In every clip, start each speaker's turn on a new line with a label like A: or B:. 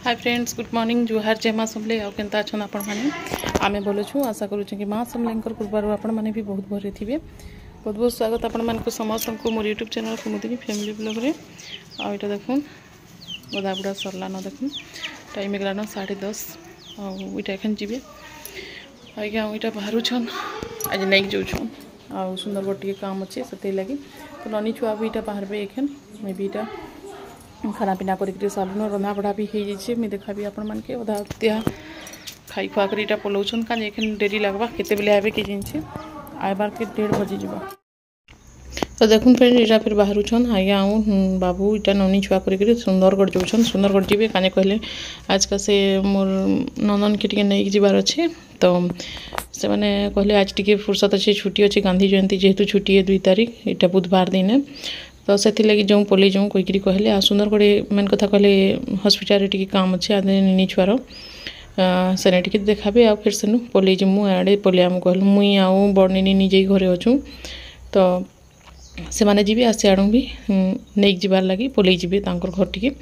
A: हाय friends, good morning. जुहार जय माँ समले और केनता अच्छा आपण मैंने आम बोलूँ। आशा करूँ कि माँ समलेंकर कृपार आपण मैंने भी बहुत भरे थे। बहुत बहुत स्वागत आपण मानक समस्त को मोर यूट्यूब चैनल कुमुदिनी फैमिली ब्लॉग रे। आईटा देखुन गदा बुड़ा सरला न देखुन टाइम गलान 10:30 आईटा एखन जीवे आज्ञा इटा बाहर छन आज नहीं जाऊन आ सुंदरगढ़ टे काम अच्छे से लगी तो ननी छुआ भी इटा बाहर एखन मैं भी इटा खाना पीना कर सालुन रंधा बढ़ा भी हो जाए। मुझे देखा भी आपण मानके अधा त्या खाई खुआ कर इटा पलाउन का एखन डेरी लगवा केते बेले आवे के जिनसे आबार के 1:30 बजे जा। तो देखुन फ्रेंड इटा फिर बाहर छन आज्ञा बाबू इटा ननी छुआ कर सुंदरगढ़ जाऊन। सुंदरगढ़ जी कने कहले आज का से मोर नंदन के नहीं जबार अच्छे तो से मैंने कहले आज टी फुर्सत अच्छे छुट्टी अच्छे गांधी जयंती जेहेतु छुट्टी है 2 तारीख इटा बुधवार दिन है तो से लगी जो पलि जाऊँ कहीकि कहले आ सुंदरगढ़ मेन कथा कहले हस्पिटाल टी काम अच्छे आदे नी छुआर सेने टी देखाबे आ फिर सेनु पलि जमु आड़े पलिया कहल मुई आऊँ बड़नी निजे घरे अच्छू तो से माने जी आसे आड़ू भी नहीं जबार लगी पलि जी घर टी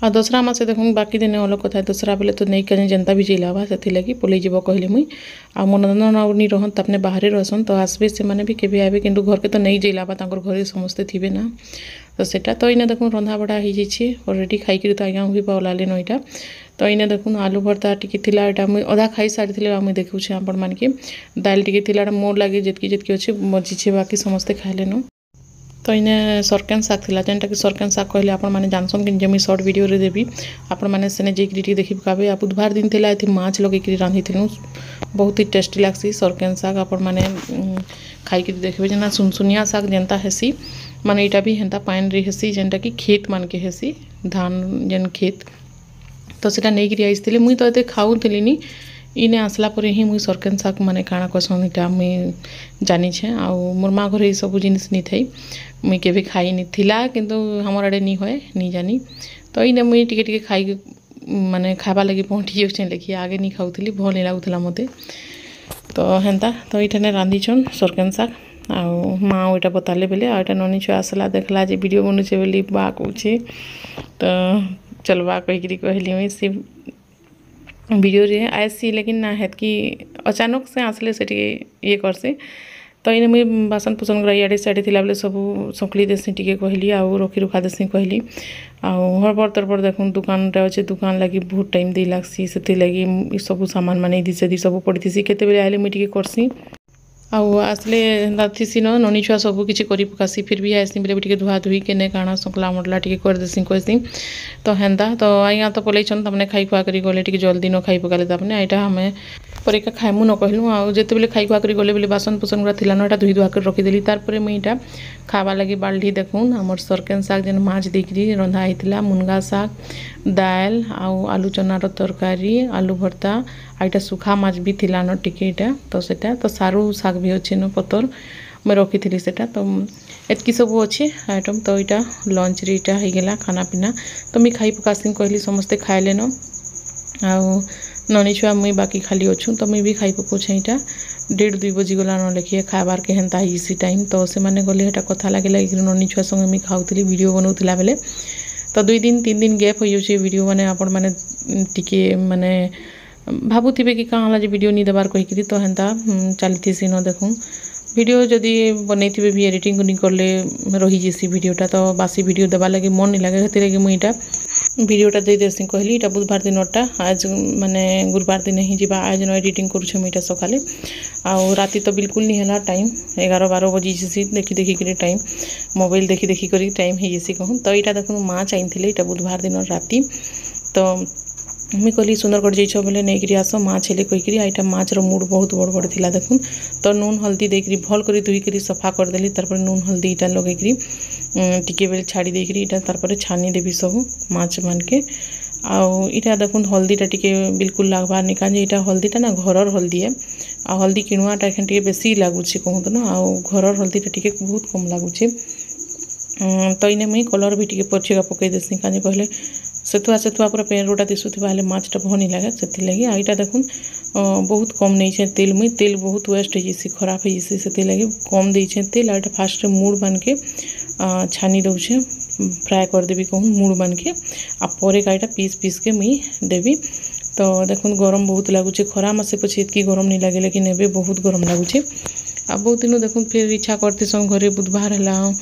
A: आ दसरा मासे देखूँ बाकी दिन अलग कथा दसरा बेले तो नहीं कहीं जनता भी जेलावा से लगी पलि जीव कहली मुई आ मो नंदन आनी रहन तो अपने बाहर रहसन तो आसबे से माने भी केबे आबे किंतु घर के तो नहीं जेलावा घर समस्ते थे ना तो सेटा तो इने देखूँ रंधा बड़ा हो जाए अलरेडी खाई तो आज्ञा भी पालाले नईटा तो इने देखूँ आलू भर्ता टी थिला एटा मुई अधा खाई सारी मुई देखुचे आपण मानके दाल टी थिला मोर लगे जितकी अच्छे बजीछे बाकी समस्ते खाइले न तो इने सरकेन शाग थी जेनटा कि सरकेन शाग कहले आपण माने जानसन कि जमी शॉर्ट वीडियो रे देबी आपण माने सेने जेकरी टी देखि पाबे आ बुधवार दिन थिला एथि माछ लगेकरी रांधी थिनु बहुत ही टेस्टी लागसी सरकेन शाग आपण माने खाई कि देखबे जेना सुनसुनिया शाग जेनता हेसी माने इटा भी हेंता पाइन रे हेसी जेनटा कि खेत मान के हेसी धान जेन खेत तो सेटा नै गिरी आइसथिले मुई तो एते खाउथिली नी इने आसला पर ही मुई सरकेन शाग माने काଣା कहसन इटा मुई जानी छे आ मोर माँ घर सब जिनिस नी थई मुई केबे खाई नी थिला किंतु हमर आड़े नी होय नी जानी तो इने मुई टिके खाई माने खाबा लगी पहुँची जाऊँ लेकिन आगे नी खाऊली भल नहीं लगुला मते तो हेन्ता तो इठाने रांधी छन सरकेन शाग आ माँ ओटा बताले बेले आ ननी छुआ आसला देखला जे वीडियो बनुचे बोली बा कहूँ तो चलवा कहीकि कहली मुई से वीडियो रे आसी लेकिन ना है कि अचानक से आसले से ये करसे तो इने मुई बासन पुसन कर इे साइड थी बेले सब सखली देसी टी कहली आउ रखी रुखा देसी कहली हड़बड़ तड़बड़ देखूँ दुकान अच्छे दुकान लगी बहुत टाइम दे लगसी से लगी सब सामान मान दी से सब पड़ी केते बेले आइले मुई टी करसी आसले थीसी ननी छुआ सब किसी कर पकासी फिर भी आसी बेले भी धुआ धुई के काଣା सकला मटला टी करदेसी कहसी तो हेन्ता तो आज्ञा तो पलैन तमने खाई खुआ कर गले टी जल्दी न खाई पकाले तमने यहाँ आम परीक्षा खाइमु न कहलु आते बेले खाई खुआ कर गले बेले बासन पुसन गुड़ा थिला ना धुई धुआ कर रखीदेली तार मुई इटा खावा लगी बाल्टी देखून आमर सरकेन शाग जेन माछ देकरी रंधा होता मुनगा शाग दाल आलू चनार तरकारी आलू भर्ता आईटा सुखा माछ भी थिला न टिके इटा तो सेटा तो सारू शाग भी अच्छे न पतर मैं रखी थी सेटा तो एतकी सब अच्छे आइटम तो इटा लंच रे इटा हो गला खाना पीना तो मुई खाई पकासी कहली समस्ते खाइले न ननी छुआ मुई बाकी खाली अच्छू तो मुई भी खाई पकाऊे इटा 1:30-2 बजी गला न लेखिए खाबार के हेन्ता इसी टाइम तो से माने गले हेटा कथा लगे लगे ननी छुआ संगे मुई खाऊली वीडियो बनाऊला बेले तो 2 दिन 3 दिन गैप हो जाए वीडियो माने आपण माने टिके माने भावुवे कि कहाँ है वीडियो नहीं देवार कहीकि तो हेन्ता चलती सी न देखूँ वीडियो जदि बनई भी एडिटिंग नहीं करले रही जैसी वीडियोटा तो बासी वीडियो देवा लगे मन नहीं लगे से लगे मुईटा वीडियोटा दे देसी कहली इटा बुधवार दिनटा आज माने गुरुवार दिन ही जीवा आज न एडिटिंग करुछे मुईटा सकाले आ राति तो बिल्कुल नहीं है टाइम 11-12 बजी जैसी देखी देखी कर टाइम मोबाइल देखी देखी कर टाइम है जैसी कहूँ तो यहाँ देखूँ माँ चाहिए इटा बुधवार दिन राति तो मुई कहली सुंदरगढ़ जाइछ बोले नहीं आस माछ हेले कहीकि आईटा माछर मुड बहुत बड़ बड़ थिला देखून तो नून हल्दी देकरी भल कर धुईकरी सफा करदेली तारपर नून हल्दी इटा लगेकरी टिके बेले छाड़ी देकरी इटा तारपर छानी देवी सब माछ मान के आउ इटा देखून हल्दीटा टिके बिल्कुल लागबार निका जे इटा हल्दीटा ना घरर हल्दी है आ हल्दी किणुआटा एखन टिके बेसी लागुचे कहूँ ना आउ घरर हल्दीटा टिके बहुत कम लागुचे तो इने मुई कलर भी टिके पछिका पकई देसी काजे कहले सेतुआ सेतुआ पूरा पेरोटा दिशुवा हेल्ले माछटा भल नहीं लगे से लगे आईटा देखून बहुत कम नहीं तेल मुई तेल बहुत वेस्ट हो खराब हो से लगे कम दे तेल आईटा फास्ट मुड़ बान के छानी दौचे फ्राए करदेवी कहूँ मूड मान के आपर कईटा पीस पीस के मुई देवी। तो देखुन गरम बहुत लगुच खरा मासे पछे इतकी गरम नहीं लगे लेकिन एबे बहुत गरम लगुच। आ बहुत दिन देखुन फिर इच्छा करते सब घरे बुधवार है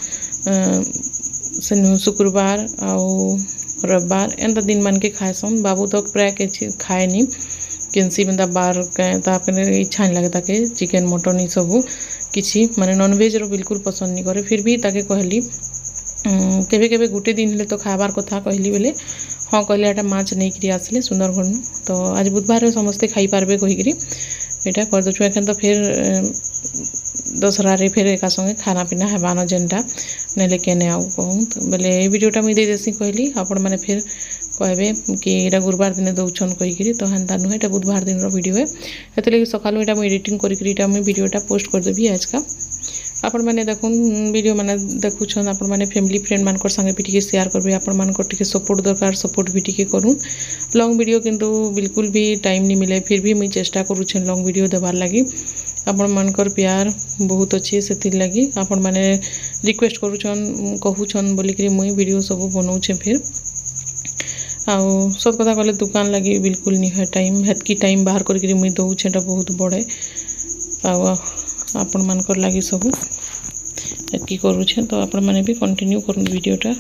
A: से शुक्रवार आउ रविवार एंता दिन मान के खाएसन। बाबू तक प्राय के खाएनी केनसी बंदा बार के इच्छा नहीं लगे ताके चिकेन मटन ये सब किसी माने नॉनवेज रो बिल्कुल पसंद नहीं करे। फिर भी ताके कहली केबे केबे गुटे दिन ले तो खाबार कथा कहली बेले हाँ कहले एटा माछ नहीं करी आसले सुंदरगढ़ तो आज बुधवार समस्ते खाई पारबे कहीकि यहाँ कर दे एखन तो फिर दशहरा रे फिर एका संगे खाना पीना हेबान जेनटा नेले केने आउ कहूँ बोले ये वीडियोटा मुझे देसी कहली आपण मैंने फिर कहबे कि यहाँ गुरुवार दिन दौन कहीकि तो हेन्ता नुहे ये बुधवार दिन वीडियो है से सका यहाँ एडिटिंग करा वीडियोटा पोस्ट करदेवी आज का। आपण मैंने देखुन वीडियो मैंने देखुन आपण मैंने फैमिली फ्रेंड मान संगे भी टी शेयर करेंगे आपण मान सपोर्ट दरकार सपोर्ट भी टी करूँ। लॉन्ग वीडियो किंतु बिल्कुल भी टाइम नहीं मिले फिर भी मुझे चेष्टा करुँचे लॉन्ग वीडियो देवार लगी। आपण मानकर प्यार बहुत अच्छे से लगी आपण मैंने रिक्वेस्ट करुछन कहूछन बोलिक मुई वीडियो सब बनाऊे फिर आउ सब कथा कहले दुकान लगी बिल्कुल नहीं है टाइम हेतकी टाइम बाहर करके मुई दौचे बहुत बड़े आपण मानकर लगी सब एतकी करुछे तो आपण मैंने भी कंटिन्यू करूँ वीडियोटा।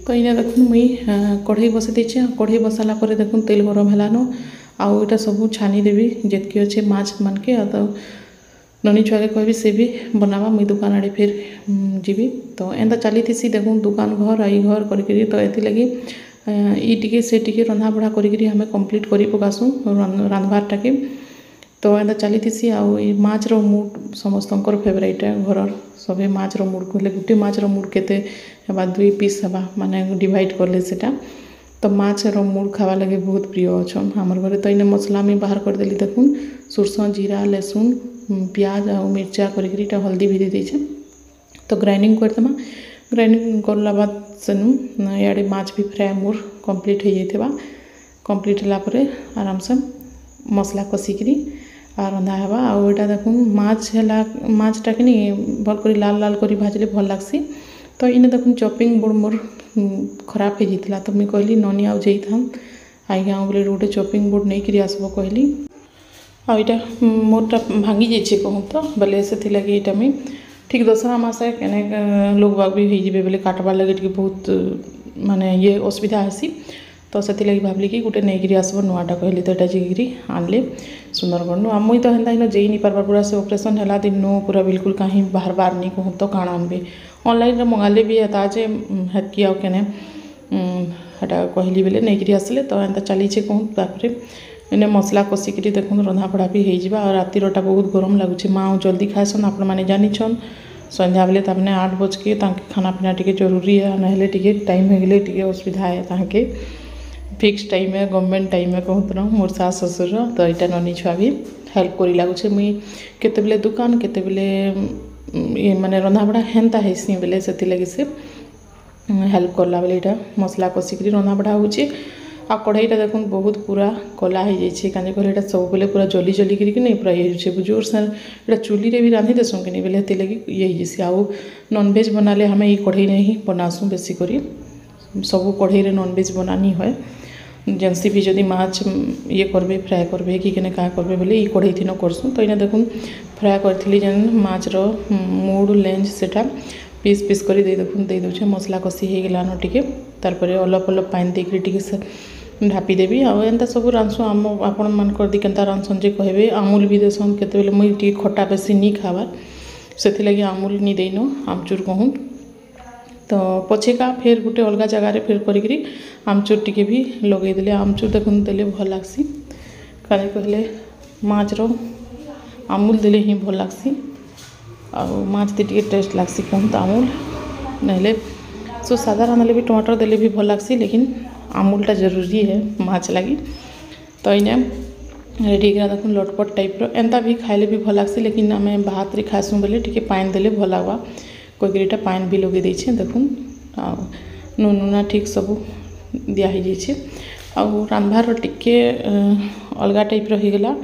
A: तो इना देखुन मुई कढ़ई बसई देछे कढ़ई बसाला पर देखुन तेल गरम हेलान आउ इटा सब छानी देवी जेतकी अच्छे माछ मान के तो ननी छुआ के कहबी से भी बनावा मुई दुकान आड़े फिर जीवी। तो एंता चली थी देखुन दुकान घर आई घर करके तो ये लगी टे से टे रंधा बढ़ा करी हमें कंप्लीट कर पकासू रांधबारटा के। तो एंता चली थी आउ माछ रो मूड समस्तंकर फेवरेट है घर सभी माछ रो मूड कहले गोटे माछ रो मूड केते हेबा 2 पीस हेबा माने डिवाइड करले सेटा तो माछ रो मूड खावा लगे बहुत प्रिय अच्छन हमर घरे। तो इने मसला में बाहर कर देली देखुन सोरसो जीरा लहसुन प्याज आ मिर्चा करके हल्दी भी दे दीछे तो ग्राइंडिंग करदेमा ग्राइंडिंग करला बाद सेनु याडे माछ भी फ्राए मोर कंप्लीट हो जाइथिबा कंप्लीट होला परे आराम से मसला कसिकरी आ रंधा हेबा। आउ एटा देखुन माछ हेला माछटा कि भल करी लाल लाल करी भाजले भल लागसी। तो इने देखुन चॉपिंग बोर्ड मोर खराब हो जाता तो मुझे कहली ननी आउ जाइथान आई गाँव बोले गोटे चॉपिंग बोर्ड नहीं करी आसब कहली आईटा मोरटा भांगी जाइए कहूँ तो बोले से लगे यहाँ मुई ठीक दशहरा मासे केने लोग बाग भी हो बोले काटबार लगे बहुत माने ये असुविधा हेसी तो से लगे भावली कि गोटे नहीं आसब नुआटा कहली तो यहाँ जाकि आनले सुंदरगढ़ आ मुई तो हेन्ता जाइ नहीं पार्बार पूरा से ऑपरेशन है दिन पूरा बिल्कुल कहीं बाहर बाहर नहीं कहूँ तो काण आनबे ऑनलाइन मंगाले भी है जे हेतकी आउ केने हेटा कहली बेले नहीं आसले तो एंता चली कहूँ तापर इन्हें मसला कसिक देखुन रंधा बढ़ा भी होगा और रातिरटा बहुत गरम लगुच माँ जल्दी खाएसन आपण मैंने जानिछन संध्या बेले तमने 8 बज के खाना पीना टी जरूरी है ना टी टाइम हो गले टी असुविधा है ताके फिक्स टाइम है गवर्नमेंट टाइम है कहूँ तो मोर सास ससुर तो यहाँ ननी छुआ भी हेल्प करी लगुचे मुई केते बेले दुकान केते बेले ये माने रंधा बढ़ा हेन्ता हेसी बेले से लगे से हेल्प करला बेले यहाँ मसला कसिक रंधा बढ़ा होचे आ कढ़ईटा देखुन बहुत पूरा कला हो जाइए कहीं कहले सब बेले पूरा जली जली कर नहीं पूरा ये जोर से यहाँ चूली रे भी रांधि देसुँ कि बेले हेती लगी ये जैसे आउ नॉनवेज बनाले हमें ये कढ़ई नहीं ही बनासुँ बेसी करी सब कढ़ई रे नॉनवेज बनानी है जेनसी भी जदि माछ ये करबे फ्राए करबे कि केने का करबे बोले ये कढ़ई थी न करसुँ। तो इना देखुन फ्राए करी जेन माछ रो मूड लेंज सेटा पीस पीस कर देखुन दे दूचे मसला कषि हो गलान टे तार अलप अलप पानी देकर टे ढापी देवी आउ एंता सब रांधसुँ आम आपण मानकर दी केन्ता रांधसन जे कहबे आमूल भी देसन केते मुई टी खट्टा बेसी नहीं खाबार से लगे आमूल नहीं देन आमचूर कहूँ। तो पछेका फिर गोटे अलग जगार फिर करी आमचूर टी भी लगे देले आमचूर देखुन देले भल लागसी कहीं कहले माछ रो आमूल देले ही भल लागसी आउ माछ टी टेस्ट लागसी कहूँ तो आमूल नहले सो सादा रांधले भी टमाटर देले भी भल लागसी लेकिन आमूलटा जरूरी है माछ लगी। तो इने रेडी करा देखुन लटपट टाइप रो एंता भी खाइले भी भल लागसी लेकिन आम भात रे खाएसुँ बोले टी पानी देले भल लागवा कोईटा पानी भी लगे देछे देखुन आ नून नूना ठीक सब दिया हो जाइए आउ रांधबार टिके अलग टाइप रहीगला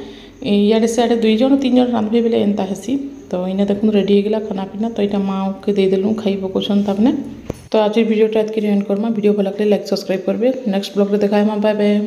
A: इे सियाड़े 2 जन 3 जन रांधबे बेले एंता हेसी। तो इने देखुन रेडी होगा खाना पीना तो यहाँ माँ के देदेलु खाई पकाउन तबने। तो आज भिडियोटा एतक एंड करमा वीडियो भल लगे लाइक सब्सक्राइब करेंगे नेक्स्ट ब्लॉग रे देखा बाय बाय।